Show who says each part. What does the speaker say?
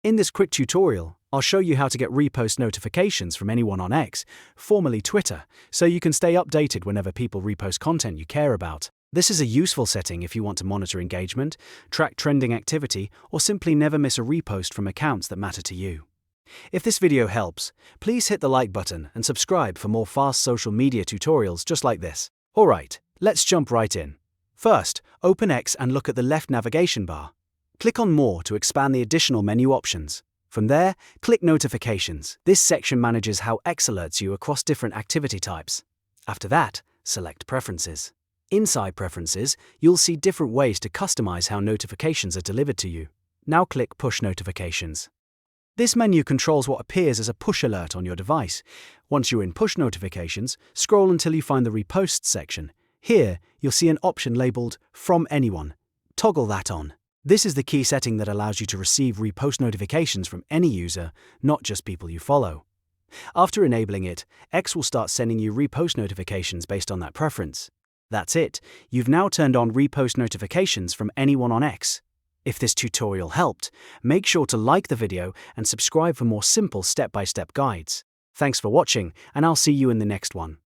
Speaker 1: In this quick tutorial, I'll show you how to get repost notifications from anyone on X, formerly Twitter, so you can stay updated whenever people repost content you care about. This is a useful setting if you want to monitor engagement, track trending activity, or simply never miss a repost from accounts that matter to you. If this video helps, please hit the like button and subscribe for more fast social media tutorials just like this. Alright, let's jump right in. First, open X and look at the left navigation bar. Click on More to expand the additional menu options. From there, click Notifications. This section manages how X alerts you across different activity types. After that, select Preferences. Inside Preferences, you'll see different ways to customize how notifications are delivered to you. Now click Push Notifications. This menu controls what appears as a push alert on your device. Once you're in Push Notifications, scroll until you find the Reposts section. Here, you'll see an option labeled From Anyone. Toggle that on. This is the key setting that allows you to receive repost notifications from any user, not just people you follow. After enabling it, X will start sending you repost notifications based on that preference. That's it, you've now turned on repost notifications from anyone on X. If this tutorial helped, make sure to like the video and subscribe for more simple step-by-step guides. Thanks for watching, and I'll see you in the next one.